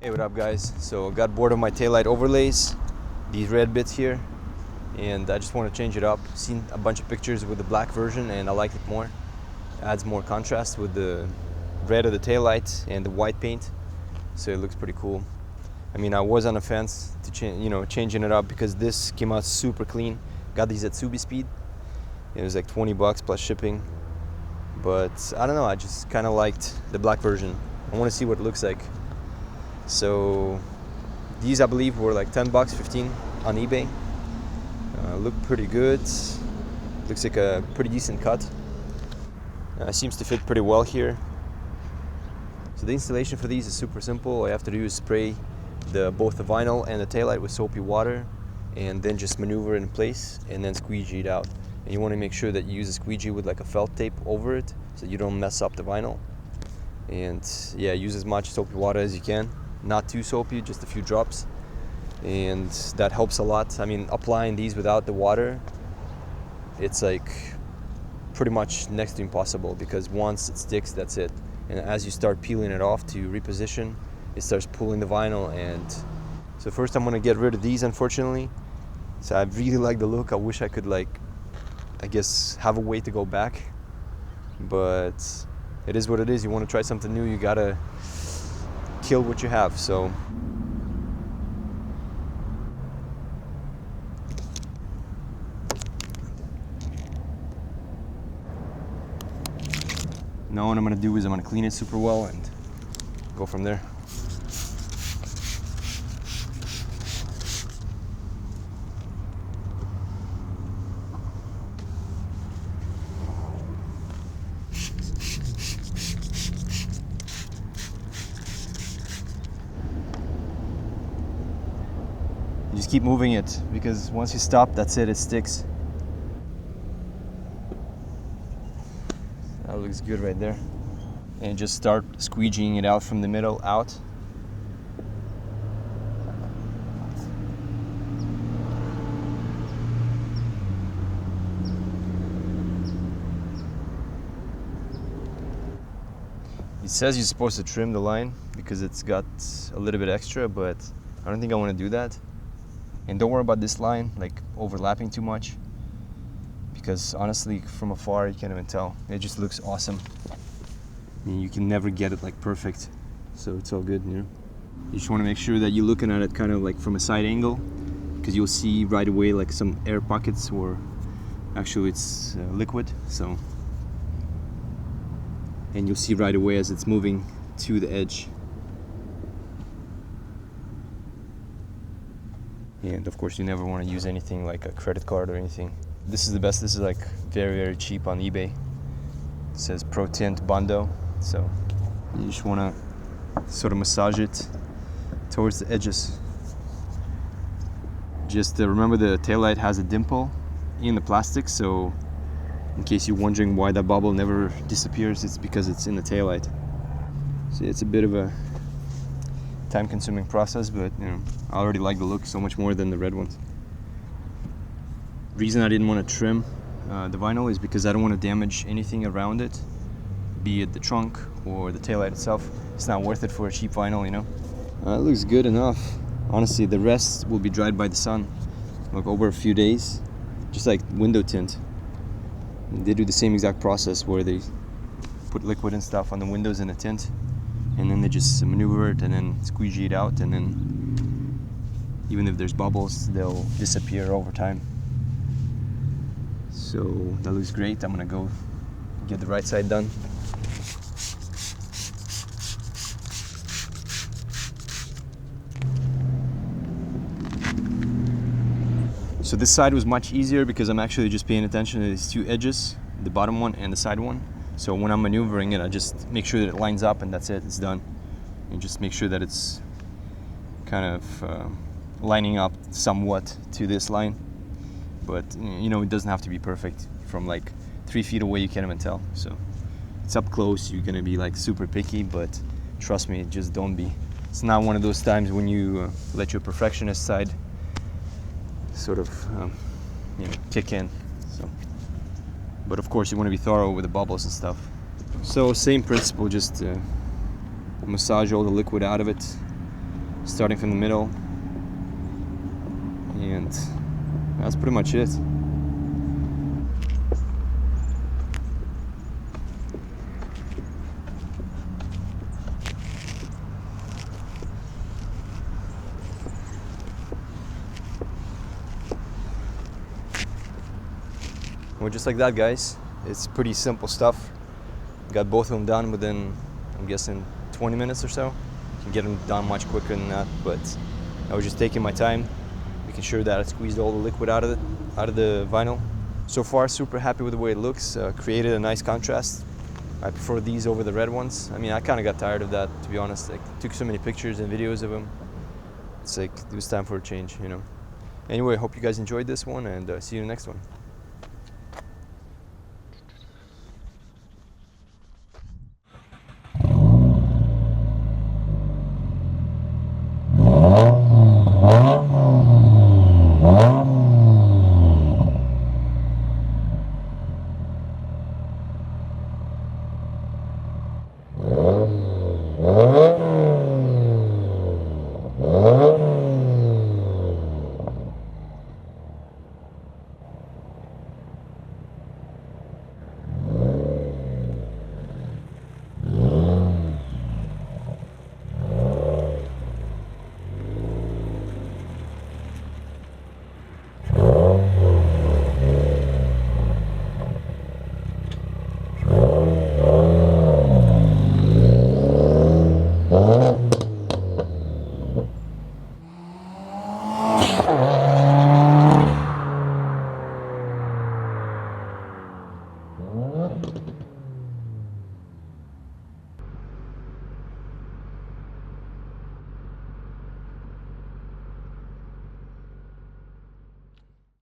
Hey, what up guys? So got bored of my taillight overlays, these red bits here, and I just want to change it up. Seen a bunch of pictures with the black version and I like it more. Adds more contrast with the red of the taillight and the white paint, so it looks pretty cool. I mean, I was on the fence to changing it up because this came out super clean. Got these at Subi Speed. It was like 20 bucks plus shipping, but I don't know, I just kind of liked the black version. I want to see what it looks like. So these I believe were like 10 bucks, 15 on eBay. Look pretty good. Looks like a pretty decent cut. Seems to fit pretty well here. So the installation for these is super simple. All you have to do is spray both the vinyl and the taillight with soapy water, and then just maneuver it in place and then squeegee it out. And you want to make sure that you use a squeegee with like a felt tape over it so you don't mess up the vinyl. And yeah, use as much soapy water as you can. Not too soapy, just a few drops, and that helps a lot. I mean, applying these without the water, it's like pretty much next to impossible, because once it sticks, that's it. And as you start peeling it off to reposition, it starts pulling the vinyl. And so first I'm gonna get rid of these, unfortunately. So I really like the look. I wish I could, like, I guess, have a way to go back, but it is what it is. You want to try something new, you gotta kill what you have. So now what I'm gonna do is I'm gonna clean it super well and go from there. Just keep moving it, because once you stop, that's it, it sticks. That looks good right there. And just start squeegeeing it out from the middle out. It says you're supposed to trim the line because it's got a little bit extra, but I don't think I want to do that. And don't worry about this line like overlapping too much, because honestly from afar you can't even tell. It just looks awesome. I mean, you can never get it like perfect, so it's all good, you know. You just want to make sure that you're looking at it kind of like from a side angle, because you'll see right away like some air pockets, or actually it's liquid. So, and you'll see right away as it's moving to the edge. And of course you never want to use anything like a credit card or anything. This is the best. This is like very cheap on eBay. It says Pro Tint Bondo. So you just want to sort of massage it towards the edges. Just remember the taillight has a dimple in the plastic, so in case you're wondering why that bubble never disappears, it's because it's in the taillight. So it's a bit of a time-consuming process, but you know, I already like the look so much more than the red ones. Reason I didn't want to trim the vinyl is because I don't want to damage anything around it, be it the trunk or the taillight itself. It's not worth it for a cheap vinyl, you know. It looks good enough. Honestly, the rest will be dried by the sun, like over a few days, just like window tint. And they do the same exact process where they put liquid and stuff on the windows in a tint, and then they just maneuver it and then squeegee it out, and then even if there's bubbles, they'll disappear over time. So that looks great. I'm gonna go get the right side done. So this side was much easier because I'm actually just paying attention to these two edges, the bottom one and the side one. So when I'm maneuvering it, I just make sure that it lines up, and that's it, it's done. And just make sure that it's kind of lining up somewhat to this line. But you know, it doesn't have to be perfect. From like 3 feet away you can't even tell. So it's up close, you're gonna be like super picky, but trust me, just don't be. It's not one of those times when you let your perfectionist side sort of kick in. So, but of course you want to be thorough with the bubbles and stuff. So same principle, just massage all the liquid out of it, starting from the middle, and that's pretty much it. Well, just like that, guys. It's pretty simple stuff. Got both of them done within, I'm guessing, 20 minutes or so. You can get them done much quicker than that, but I was just taking my time, making sure that I squeezed all the liquid out of the vinyl. So far, super happy with the way it looks. Created a nice contrast. I prefer these over the red ones. I mean, I kind of got tired of that, to be honest. I took so many pictures and videos of them. It's like, it was time for a change, you know. Anyway, I hope you guys enjoyed this one, and see you in the next one.